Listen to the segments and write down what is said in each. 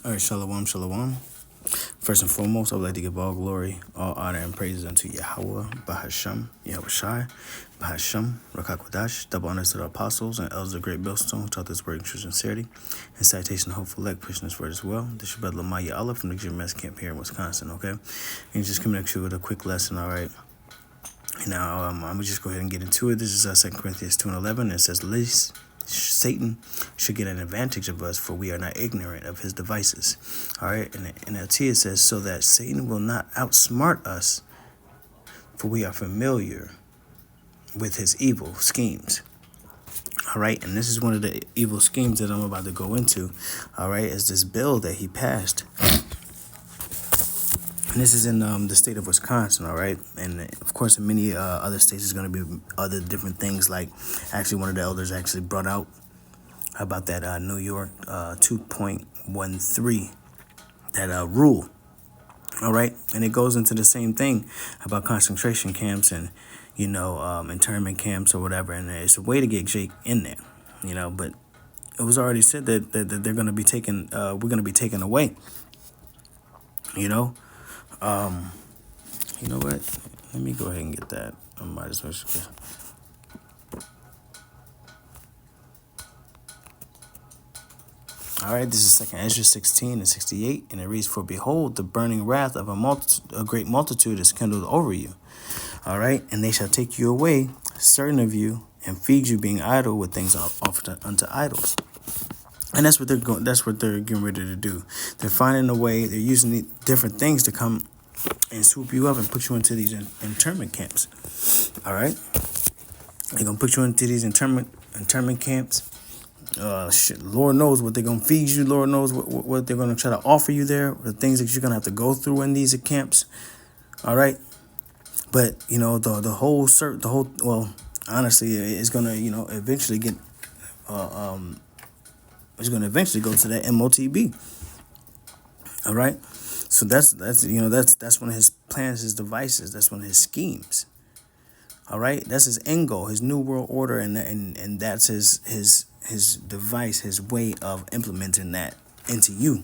All right, shalom, shalom. First and foremost, I would like to give all glory, all honor, and praises unto Yahweh, Bahasham, Yahushai, Bahasham, Rakakwadash, double honors to the apostles and elders of Great Millstone who taught this word in true sincerity, and citation of hopeful elect pushing this word as well. This is your brother Lamaya Allah from the GMS camp here in Wisconsin, okay? And just coming at you with a quick lesson, all right? Now, I'm going to just go ahead and get into it. This is 2 Corinthians 2 and 11. It says, least Satan should get an advantage of us, for we are not ignorant of his devices. All right. In the NLT, it says, so that Satan will not outsmart us, for we are familiar with his evil schemes. All right. And this is one of the evil schemes that I'm about to go into. All right. Is this bill that he passed. And this is in the state of Wisconsin, all right? And, of course, in many other states, there's going to be other different things. Like, actually, one of the elders actually brought out about that New York 2.13, that rule, all right? And it goes into the same thing about concentration camps and, internment camps or whatever. And it's a way to get Jake in there, But it was already said that they're going to be taken, we're going to be taken away, You know what? Let me go ahead and get that. I might as well. All right, this is 2 Ezra 16 and 68, and it reads, for behold, the burning wrath of a great multitude is kindled over you. All right, and they shall take you away, certain of you, and feed you, being idle with things offered unto idols. And that's what they're going. That's what they're getting ready to do. They're finding a way. They're using different things to come and swoop you up and put you into these internment camps. All right, they're gonna put you into these internment camps. Lord knows what they're gonna feed you. Lord knows what they're gonna try to offer you there. The things that you're gonna have to go through in these camps. All right, but honestly, it's gonna eventually get it's gonna eventually go to that MOTB. All right. So that's one of his plans, his devices. That's one of his schemes. All right, that's his end goal, his new world order, and that's his device, his way of implementing that into you,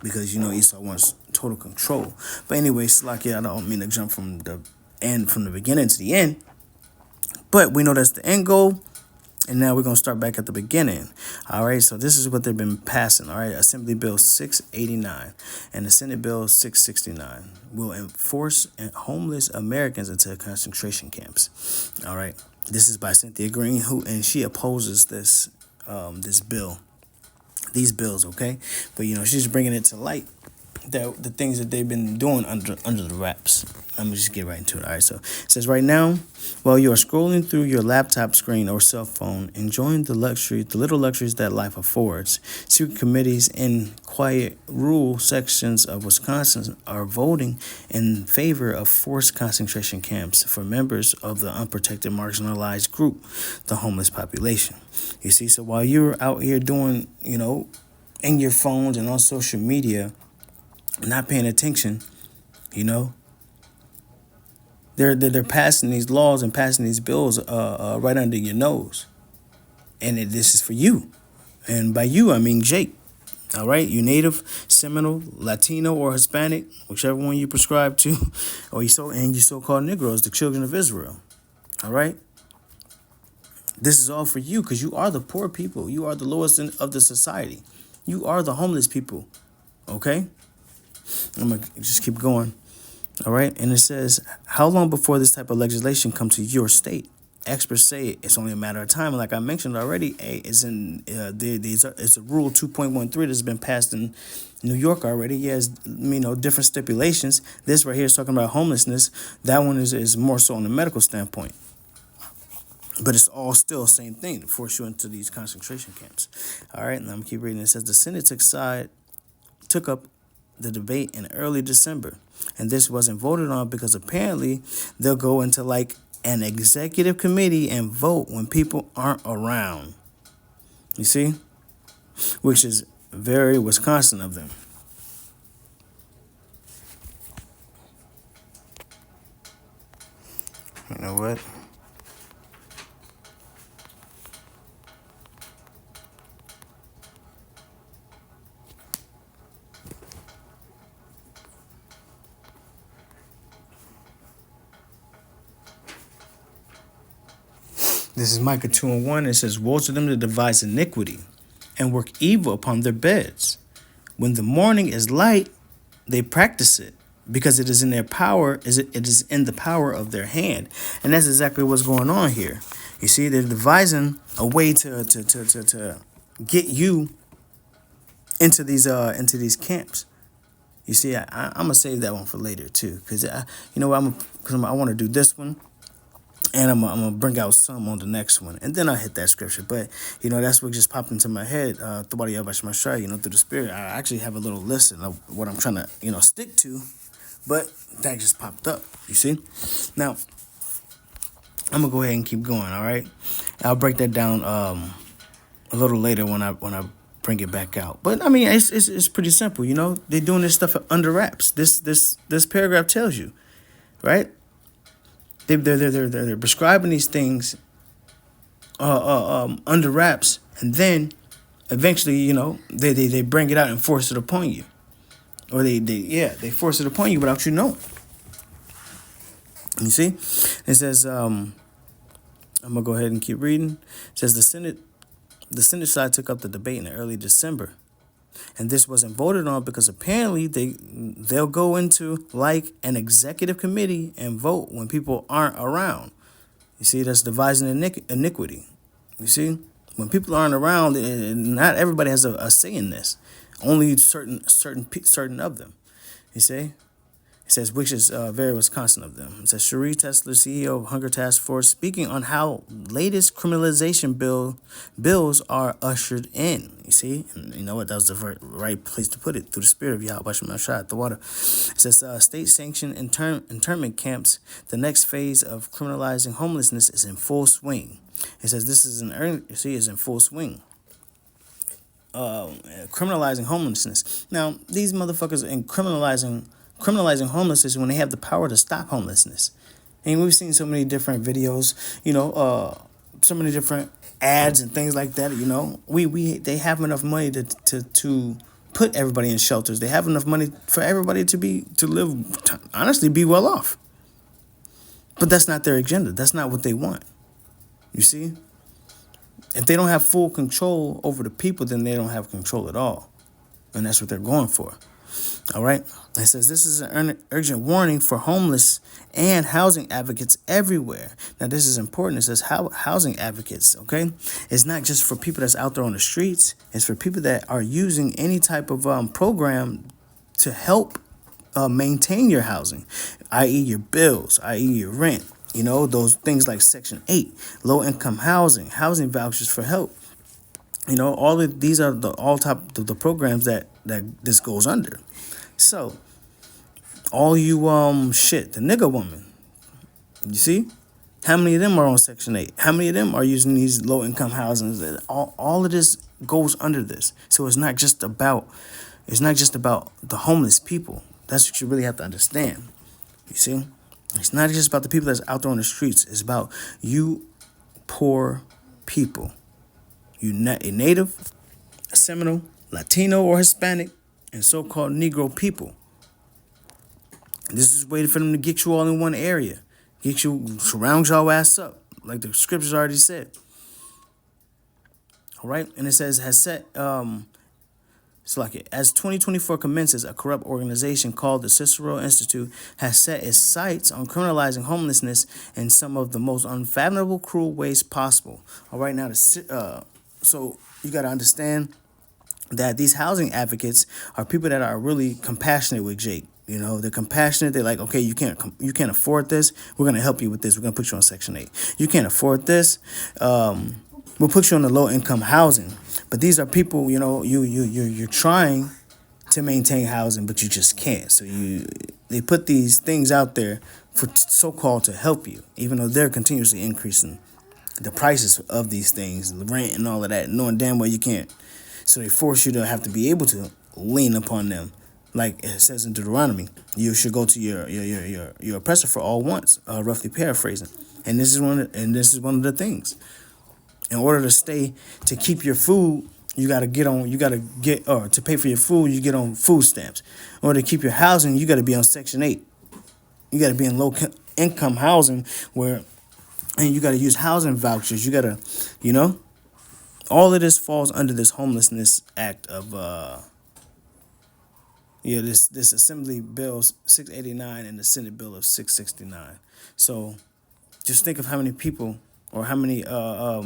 because Esau wants total control. But anyway, Slakia, I don't mean to jump from the beginning to the end, but we know that's the end goal. And now we're going to start back at the beginning. All right, so this is what they've been passing. All right, Assembly Bill 689 and the Senate Bill 669 will enforce homeless Americans into concentration camps. All right, this is by Cynthia Green, and she opposes this bill, these bills, okay? But, she's bringing it to light, the things that they've been doing under the wraps. I'm going to just get right into it. All right, so it says, right now, while you are scrolling through your laptop screen or cell phone, enjoying the little luxuries that life affords, secret committees in quiet rural sections of Wisconsin are voting in favor of forced concentration camps for members of the unprotected marginalized group, the homeless population. You see, so while you're out here doing, in your phones and on social media, not paying attention, they're passing these laws and passing these bills right under your nose, and this is for you, and by you I mean Jake. All right, you Native, Seminole, Latino, or Hispanic, whichever one you prescribe to, or you so-called Negroes, the children of Israel. All right, this is all for you, because you are the poor people. You are the lowest of the society. You are the homeless people. Okay. I'm going to just keep going. All right. And it says, how long before this type of legislation comes to your state? Experts say it's only a matter of time. Like I mentioned already, it's in it's a rule 2.13 that's been passed in New York already. Yes, different stipulations. This right here is talking about homelessness. That one is more so on the medical standpoint. But it's all still the same thing to force you into these concentration camps. All right. And I'm going to keep reading. It says the Senate took up the debate in early December, and this wasn't voted on because apparently they'll go into like an executive committee and vote when people aren't around. You see, which is very Wisconsin of them. You know what? This is Micah 2:1. It says, "Woe to them that devise iniquity and work evil upon their beds. When the morning is light, they practice it, because it is in their power, it is in the power of their hand." And that's exactly what's going on here. You see, they're devising a way to get you into these camps. You see, I'm gonna save that one for later too, because you know what, I want to do this one, and I'm gonna bring out some on the next one, and then I'll hit that scripture. But that's what just popped into my head. Through the Spirit, I actually have a little list of what I'm trying to stick to, but that just popped up. You see, now I'm gonna go ahead and keep going. All right, I'll break that down a little later when I bring it back out. But I mean, it's pretty simple. They're doing this stuff under wraps. This paragraph tells you, right? They're prescribing these things under wraps, and then eventually, they bring it out and force it upon you, or they force it upon you without you knowing. You see, it says I'm gonna go ahead and keep reading. It says the Senate side took up the debate in early December, and this wasn't voted on because apparently they'll go into like an executive committee and vote when people aren't around. You see, that's devising iniquity. You see, when people aren't around, not everybody has a say in this. Only certain of them. You see. It says, which is very Wisconsin of them. It says, Cherie Tesler, CEO of Hunger Task Force, speaking on how latest criminalization bills are ushered in. You see? And you know what? That was the right place to put it, through the Spirit of Yahweh Shah, the water. It says, state-sanctioned internment camps, the next phase of criminalizing homelessness is in full swing. It says, this is is in full swing. Criminalizing homelessness. Now, these motherfuckers in criminalizing homelessness when they have the power to stop homelessness. And we've seen so many different videos, so many different ads and things like that. They have enough money to put everybody in shelters. They have enough money for everybody to live, honestly, be well off. But that's not their agenda. That's not what they want. You see? If they don't have full control over the people, then they don't have control at all. And that's what they're going for. All right. It says this is an urgent warning for homeless and housing advocates everywhere. Now, this is important. It says housing advocates. OK, it's not just for people that's out there on the streets. It's for people that are using any type of program to help maintain your housing, i.e. your bills, i.e. your rent. Those things like Section 8, low income housing vouchers for help. All of these are the programs that this goes under. So, all you the nigga woman, you see, how many of them are on Section 8? How many of them are using these low income housings? All of this goes under this. So it's not just about the homeless people. That's what you really have to understand. You see, it's not just about the people that's out there on the streets. It's about you poor people. You a Native, a Seminole, Latino, or Hispanic, and so-called Negro people. This is waiting for them to get you all in one area. Surround your ass up, like the scriptures already said. All right, and it says, as 2024 commences, a corrupt organization called the Cicero Institute has set its sights on criminalizing homelessness in some of the most unfathomable, cruel ways possible. All right, now, so you got to understand that these housing advocates are people that are really compassionate with Jake. They're compassionate. They're like, okay, you can't afford this. We're gonna help you with this. We're gonna put you on Section 8. You can't afford this. We'll put you on the low income housing. But these are people, you're trying to maintain housing, but you just can't. So they put these things out there for so-called to help you, even though they're continuously increasing the prices of these things, the rent and all of that, knowing damn well you can't. So they force you to have to be able to lean upon them. Like it says in Deuteronomy, you should go to your oppressor for all wants, roughly paraphrasing. And this is one of the things. In order to keep your food, to pay for your food, you get on food stamps. In order to keep your housing, you got to be on Section 8. You got to be in low income housing where and you got to use housing vouchers. You got to, you know, all of this falls under this homelessness act of this Assembly Bill 689 and the Senate Bill of 669. So just think of how many people or how many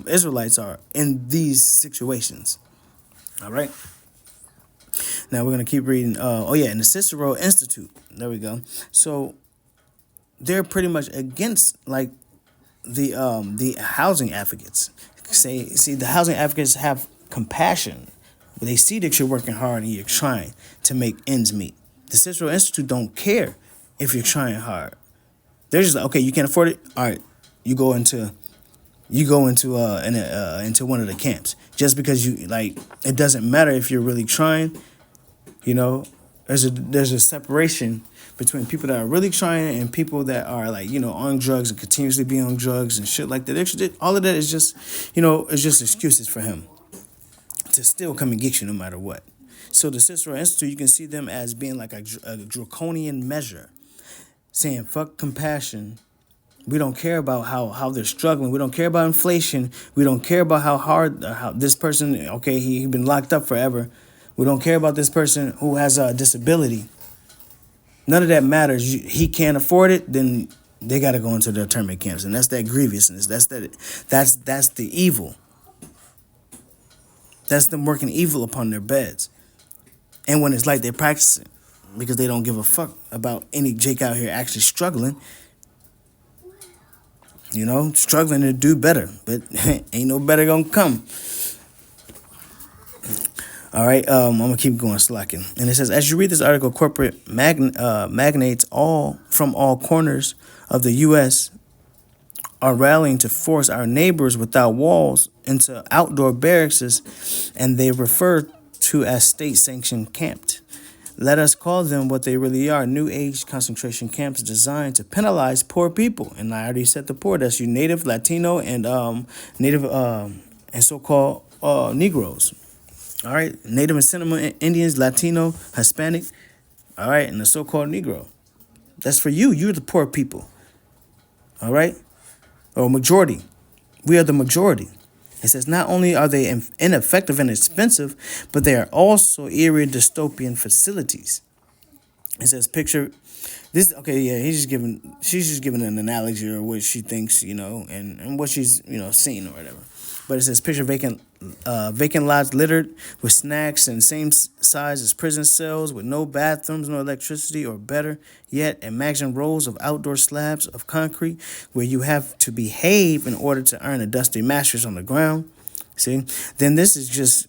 Israelites are in these situations. All right. Now we're gonna keep reading. And the Cicero Institute. There we go. So they're pretty much against like the housing advocates. See, the housing advocates have compassion. They see that you're working hard and you're trying to make ends meet. The Cicero Institute don't care if you're trying hard. They're just like, okay, you can't afford it. All right, you go into into one of the camps. Just because you like, it doesn't matter if you're really trying. You know, there's a separation between people that are really trying and people that are like, you know, on drugs and continuously be on drugs and shit like that. All of that is just, you know, it's just excuses for him to still come and get you no matter what. So the Cicero Institute, you can see them as being like a draconian measure, saying fuck compassion. We don't care about how they're struggling. We don't care about inflation. We don't care about how hard how this person. Okay, he been locked up forever. We don't care about this person who has a disability. None of that matters. He can't afford it, then they got to go into the internment camps, and that's that grievousness. That's the evil. That's them working evil upon their beds. And when it's like they're practicing, because they don't give a fuck about any Jake out here actually struggling. You know, struggling to do better, but ain't no better gonna come. All right, I'm gonna keep going slacking. And it says, as you read this article, corporate magnates from all corners of the U.S. are rallying to force our neighbors without walls into outdoor barracks, and they refer to as state-sanctioned camps. Let us call them what they really are: New Age concentration camps designed to penalize poor people. And I already said the poor. That's you Native, Latino, and Native and so-called Negroes. All right, Native and Seminole Indians, Latino, Hispanic. All right, and the so-called Negro. That's for you. You're the poor people. All right, or majority. We are the majority. It says not only are they ineffective and expensive, but they are also eerie dystopian facilities. It says picture this. Okay, yeah, she's just giving an analogy or what she thinks, you know, and what she's, you know, seen or whatever. But it says picture vacant lots littered with snacks and same size as prison cells with no bathrooms, no electricity, or better yet, imagine rows of outdoor slabs of concrete where you have to behave in order to earn a dusty mattress on the ground. See, then this is just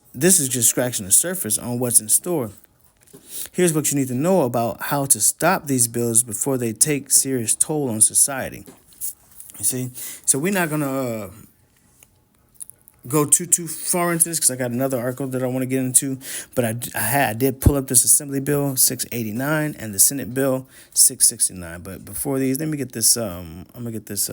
scratching the surface on what's in store. Here's what you need to know about how to stop these bills before they take serious toll on society. You see, so we're not gonna go too far into this because I got another article that I want to get into, but I did pull up this Assembly Bill 689 and the Senate Bill 669. But before these, let me get this. I'm gonna get this.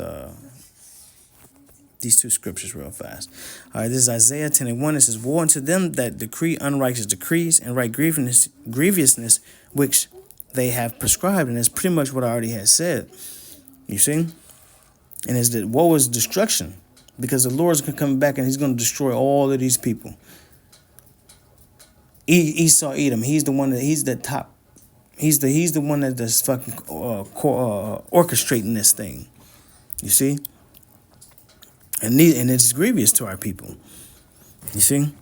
These two scriptures real fast. All right, this is Isaiah 10:1. It says, "Woe unto them that decree unrighteous decrees and write grievousness which they have prescribed." And that's pretty much what I already had said. You see, and it's that woe is destruction. Because the Lord's going to come back and he's going to destroy all of these people. Esau, Edom, he's the one that he's the top. He's the one that's fucking orchestrating this thing. You see? And it's grievous to our people. You see?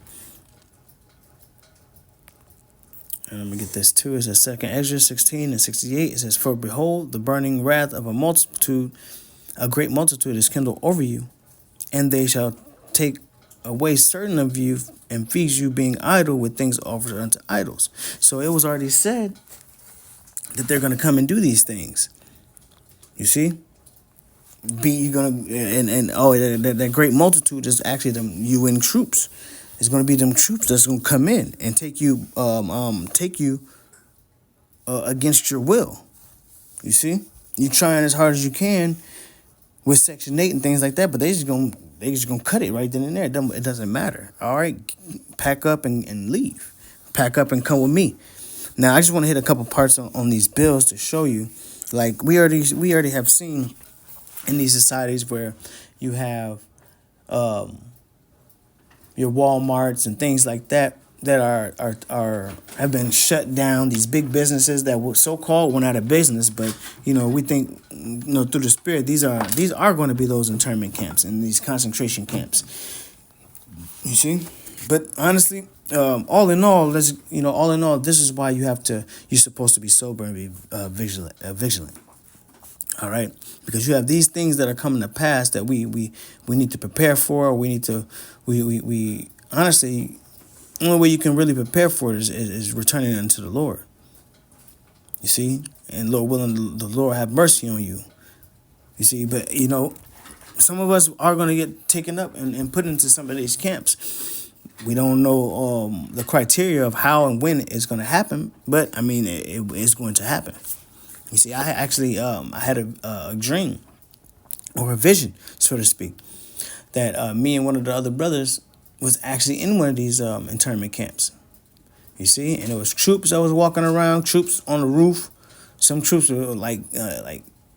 And let me get this too. It says 2nd Ezra 16 and 68. It says, "For behold, the burning wrath of a great multitude is kindled over you. And they shall take away certain of you and feed you being idle with things offered unto idols." So it was already said that they're going to come and do these things. You see? That great multitude is actually them UN troops. It's going to be them troops that's going to come in and take you against your will. You see? You're trying as hard as you can with Section 8 and things like that, but they just gonna cut it right then and there. It doesn't matter. All right, pack up and leave. Pack up and come with me. Now, I just want to hit a couple parts on these bills to show you, like we already have seen in these societies where, You have your Walmarts and things like that that are have been shut down. These big businesses that were so called went out of business, but we think through the spirit these are going to be those internment camps and these concentration camps. You see, but honestly, all in all, this is why you're supposed to be sober and be vigilant. All right, because you have these things that are coming to pass that we need to prepare for. We need to we honestly, the only way you can really prepare for it is returning unto the Lord. You see, and Lord willing, the Lord have mercy on you. You see, but some of us are going to get taken up and put into some of these camps. We don't know the criteria of how and when it's going to happen, but I mean, it's going to happen. You see, I actually I had a dream or a vision, so to speak, that me and one of the other brothers was actually in one of these internment camps. You see, and it was troops that was walking around, troops on the roof. Some troops were like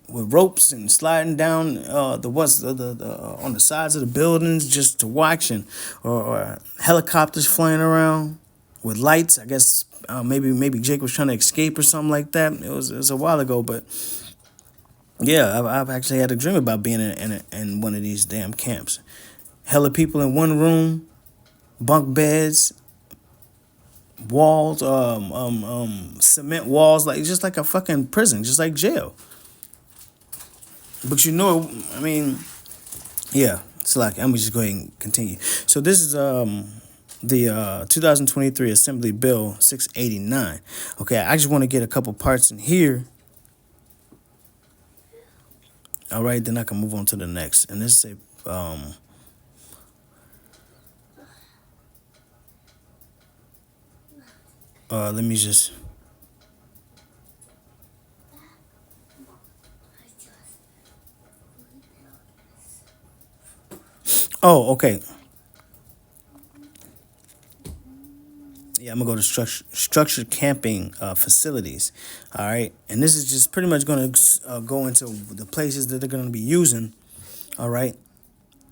with ropes and sliding down the on the sides of the buildings just to watch, and or helicopters flying around with lights. I guess maybe Jake was trying to escape or something like that. It was a while ago, but yeah, I've actually had a dream about being in one of these damn camps. Hella people in one room, bunk beds, walls, cement walls, like just like a fucking prison, just like jail. But I mean, yeah. So like, I'm just going to continue. So this is the 2023 Assembly Bill 689. Okay, I just want to get a couple parts in here. All right, then I can move on to the next. And this is let me just. Oh, okay. Yeah, I'm gonna go to structured camping facilities. All right, and this is just pretty much gonna go into the places that they're gonna be using. All right,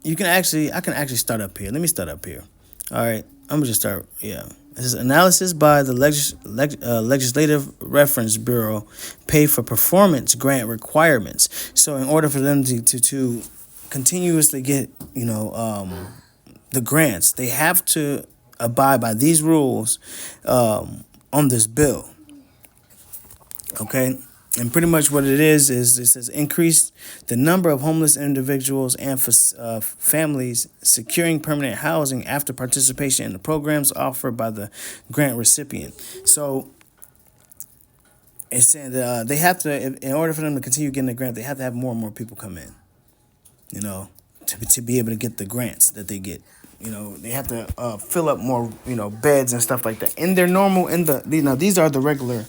I can actually start up here. Let me start up here. All right, I'm gonna just start. Yeah, this is analysis by the Legislative Reference Bureau, pay for performance grant requirements. So in order for them to continuously get the grants, they have to abide by these rules on this bill. Okay. And pretty much what it is it says increase the number of homeless individuals and families securing permanent housing after participation in the programs offered by the grant recipient. So it's saying that they have to, in order for them to continue getting the grant, they have to have more and more people come in, to be able to get the grants that they get. They have to fill up more, beds and stuff like that. In their normal, these are the regular.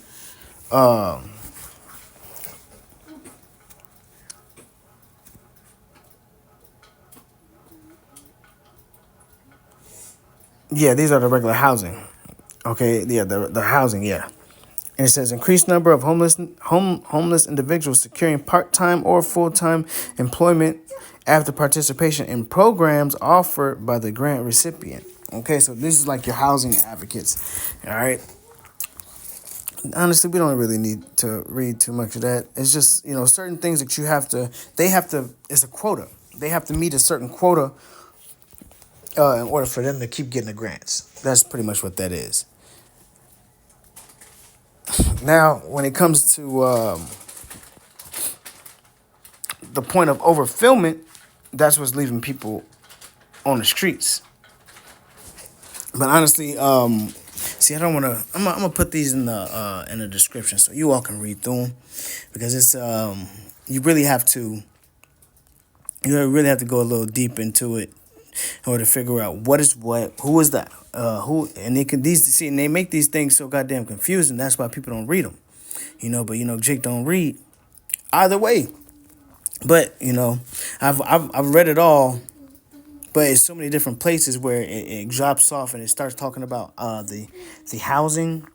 Yeah, these are the regular housing. Okay, yeah, the housing, yeah. And it says increased number of homeless individuals securing part-time or full-time employment after participation in programs offered by the grant recipient. Okay, so this is like your housing advocates. All right. Honestly, we don't really need to read too much of that. It's just, certain things that it's a quota. They have to meet a certain quota in order for them to keep getting the grants. That's pretty much what that is. Now, when it comes to the point of overfillment, that's what's leaving people on the streets. But honestly, see, I don't want to. I'm gonna put these in the description so you all can read through them, because it's you really have to go a little deep into it in order to figure out what is what, who is that, who, and and they make these things so goddamn confusing. That's why people don't read them, But Jake don't read either way. But I've read it all, but it's so many different places where it drops off and it starts talking about the housing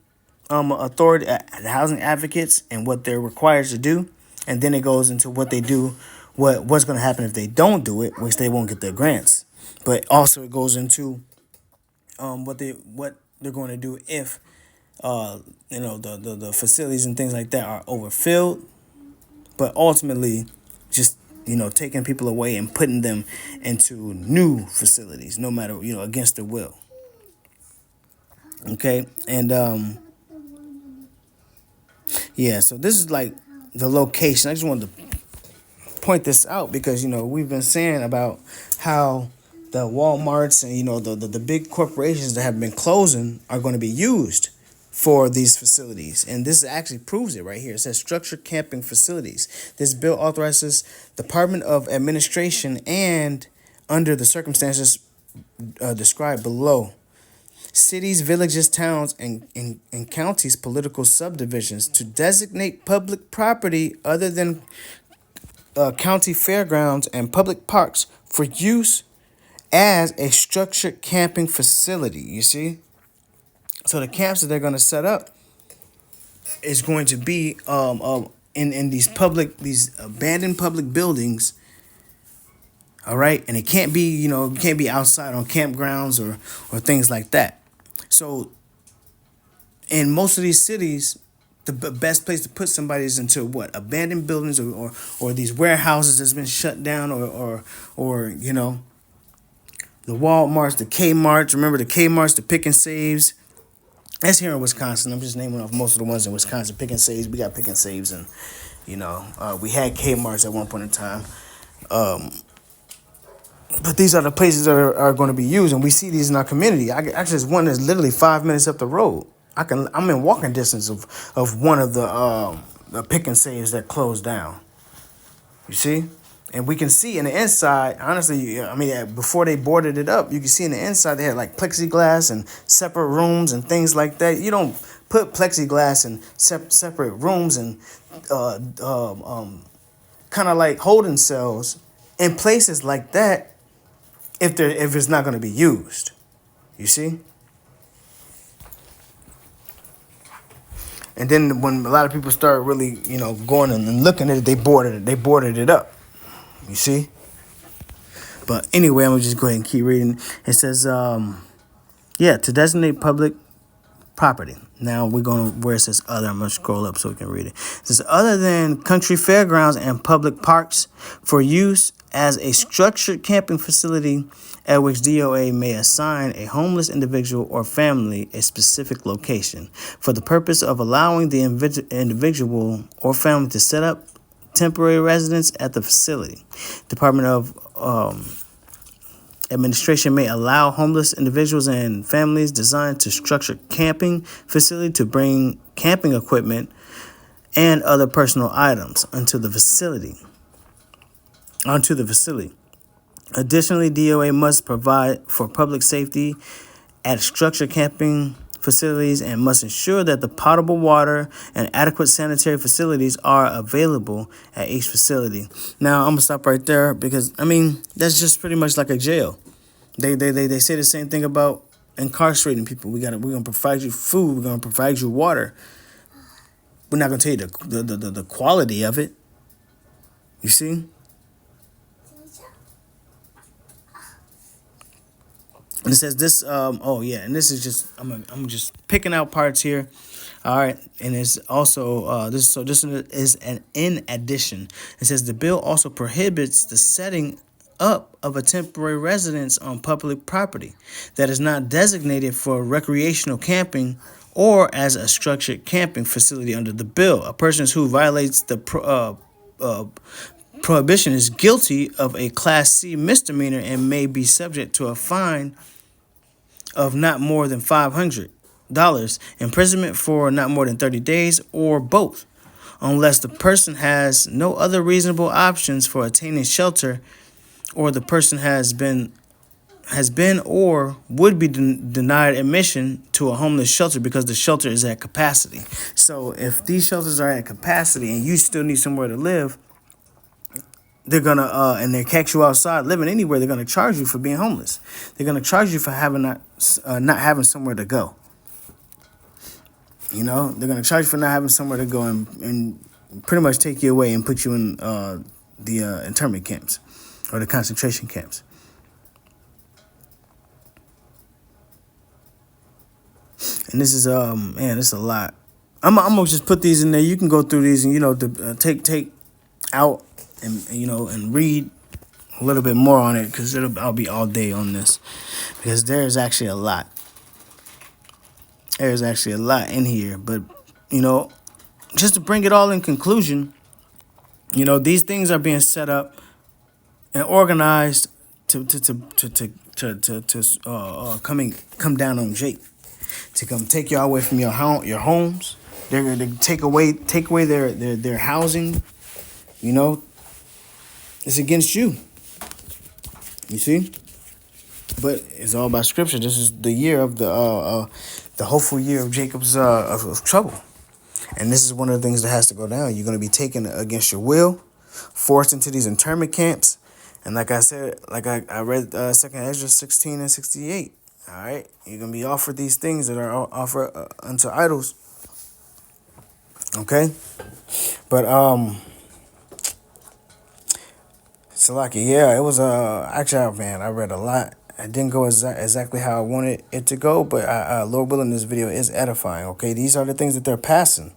authority, the housing advocates, and what they're required to do, and then it goes into what they do what's going to happen if they don't do it, which they won't get their grants. But also it goes into what they're going to do if the facilities and things like that are overfilled, but ultimately just taking people away and putting them into new facilities, no matter against their will. Okay, and yeah, so this is like the location. I just wanted to point this out because we've been saying about how the Walmarts and the big corporations that have been closing are going to be used for these facilities, and this actually proves it right here. It says structured camping facilities. This bill authorizes Department of Administration and under the circumstances described below, cities, villages, towns, and counties' political subdivisions to designate public property other than county fairgrounds and public parks for use as a structured camping facility. You see? So the camps that they're going to set up is going to be in these abandoned public buildings. All right, and it can't be outside on campgrounds or things like that. So in most of these cities, the best place to put somebody is into what, abandoned buildings or these warehouses that's been shut down or the Walmarts, the Kmarts. Remember the Kmarts, the Pick and Saves. That's here in Wisconsin. I'm just naming off most of the ones in Wisconsin. Pick and Saves. We got Pick and Saves, and we had Kmarts at one point in time. But these are the places that are going to be used, and we see these in our community. Actually, there's one that's literally 5 minutes up the road. I'm in walking distance of one of the Pick and Saves that closed down. You see, and we can see in the inside. Honestly, I mean, before they boarded it up, you can see in the inside they had like plexiglass and separate rooms and things like that. You don't put plexiglass in separate rooms and kind of like holding cells in places like that if it's not going to be used. You see. And then when a lot of people start really, going and looking at it, they boarded it up. You see? But anyway, I'm going to just go ahead and keep reading. It says, to designate public property. Now we're going to where it says other. I'm going to scroll up so we can read it. It says, other than country fairgrounds and public parks for use as a structured camping facility at which DOA may assign a homeless individual or family a specific location for the purpose of allowing the individual or family to set up temporary residence at the facility. Department of Administration may allow homeless individuals and families designed to structure camping facility to bring camping equipment and other personal items onto the facility. Additionally, DOA must provide for public safety at structured camping facilities and must ensure that the potable water and adequate sanitary facilities are available at each facility. Now, I'm going to stop right there because, that's just pretty much like a jail. They say the same thing about incarcerating people. We're going to provide you food. We're going to provide you water. We're not going to tell you the quality of it. You see? And it says this, and this is just, I'm just picking out parts here. All right. And it's also, this is in addition. It says the bill also prohibits the setting up of a temporary residence on public property that is not designated for recreational camping or as a structured camping facility under the bill. A person who violates the prohibition is guilty of a Class C misdemeanor and may be subject to a fine of not more than $500, imprisonment for not more than 30 days, or both, unless the person has no other reasonable options for attaining shelter, or the person has been or would be denied admission to a homeless shelter because the shelter is at capacity. So if these shelters are at capacity and you still need somewhere to live, they're gonna and they catch you outside living anywhere, they're gonna charge you for being homeless. They're gonna charge you for not having somewhere to go. They're gonna charge you for not having somewhere to go and pretty much take you away and put you in the internment camps or the concentration camps. And this is man, this is a lot. I'm gonna just put these in there. You can go through these and take out and read a little bit more on it, because I'll be all day on this, because there's actually a lot. There's actually a lot in here, but just to bring it all in conclusion, these things are being set up and organized to come down on Jake, to come take y'all away from your homes. They're going to take away their housing. It's against you. You see, but it's all about scripture. This is the year of the hopeful year of Jacob's of trouble, and this is one of the things that has to go down. You're going to be taken against your will, forced into these internment camps, and like I said, like I read 2 Ezra 16 and 68. All right, you're going to be offered these things that are offered unto idols. Okay, but Salaki, yeah, it was actually, man, I read a lot. It didn't go exactly how I wanted it to go, but Lord willing, this video is edifying. Okay, these are the things that they're passing.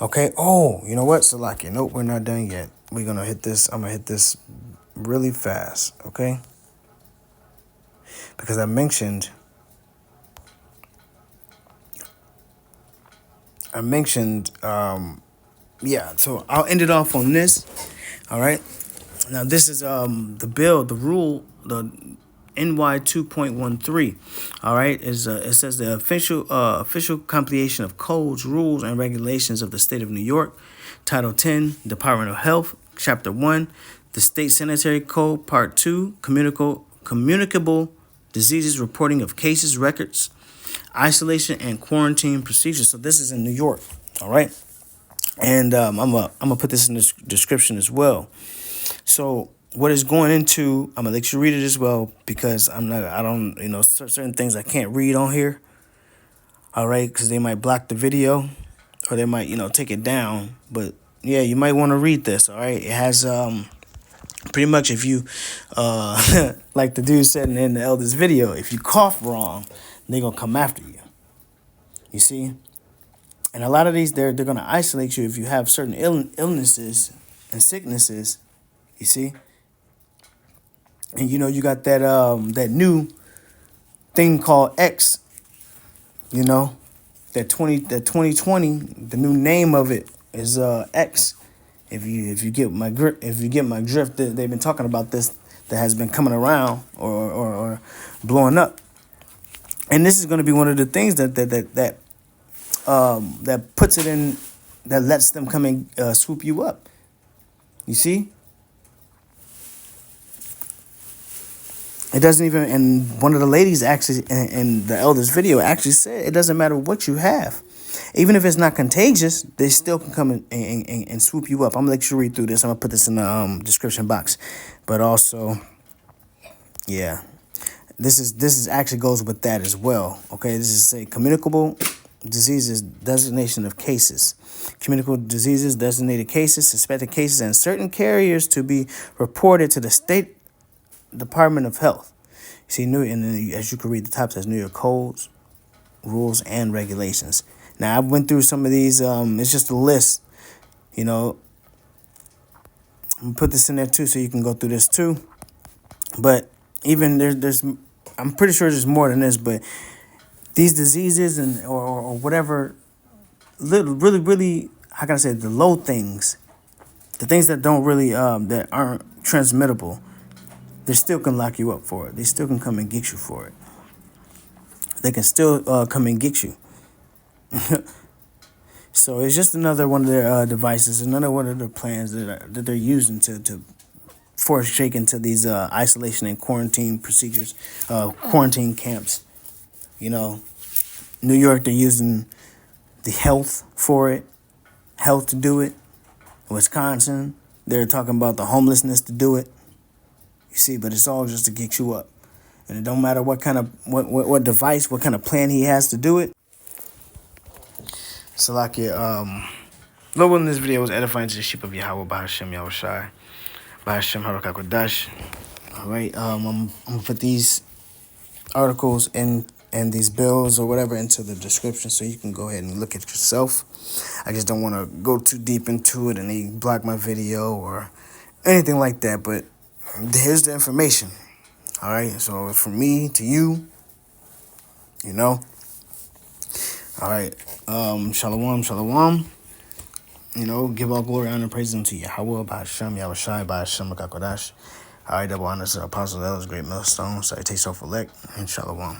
Okay. Oh, you know what, Salaki? Nope, we're not done yet. We're gonna hit this. I'm gonna hit this really fast. Okay, because I mentioned. Yeah. So I'll end it off on this. All right. Now this is the bill, the rule, the NY 2.13. All right, it says the official compilation of codes, rules, and regulations of the state of New York, Title 10, Department of Health, Chapter 1, the State Sanitary Code, Part 2, communicable diseases, reporting of cases, records, isolation, and quarantine procedures. So this is in New York. All right, and I'm gonna put this in the description as well. So what is going into, I'm gonna let you read it as well, because I don't certain things I can't read on here. All right, because they might block the video, or they might take it down. But yeah, you might want to read this. All right, it has pretty much, if you like the dude said in the eldest video, if you cough wrong, they're gonna come after you. You see, and a lot of these they're gonna isolate you if you have certain illnesses and sicknesses. You see, and you got that new thing called X. That 2020. The new name of it is X. If you get my drift, they've been talking about this, that has been coming around or blowing up, and this is going to be one of the things that puts it in, that lets them come and swoop you up. You see. It doesn't even, and one of the ladies actually in the eldest video actually said it doesn't matter what you have. Even if it's not contagious, they still can come and swoop you up. I'm going to let you read through this. I'm going to put this in the description box. But also, yeah, this is actually goes with that as well. Okay, this is say communicable diseases, designation of cases. Communicable diseases, designated cases, suspected cases, and certain carriers to be reported to the state Department of Health. See, as you can read, the top says New York codes, rules, and regulations. Now, I went through some of these. It's just a list. I'm gonna put this in there too, so you can go through this too. But even there's I'm pretty sure there's more than this. But these diseases and or whatever, really, how can I say, the low things, the things that don't really that aren't transmittable. They still can lock you up for it. They still can come and get you for it. They can still come and get you. So it's just another one of their devices, another one of their plans that they're using to force Jake into these isolation and quarantine procedures, quarantine camps. New York, they're using the health for it, health to do it. Wisconsin, they're talking about the homelessness to do it. You see, but it's all just to get you up. And it don't matter what kind of, what device, what kind of plan he has to do it. Salakia, Lord willing, this video was edifying to the sheep of Yahweh, Bahashem Yahushai. by Hashem Harakakodash. All right, I'm gonna put these articles and these bills or whatever into the description so you can go ahead and look at yourself. I just don't want to go too deep into it and they block my video or anything like that. But here's the information. All right, so from me to you, you know. All right, shalom, shalom. You know, give all glory, honor, and praise unto Yahweh, by Hashem, Yahushai, by Hashem, Makakodash. All right, double honors to the apostle, that was great millstone, salutation self elect, and shalom.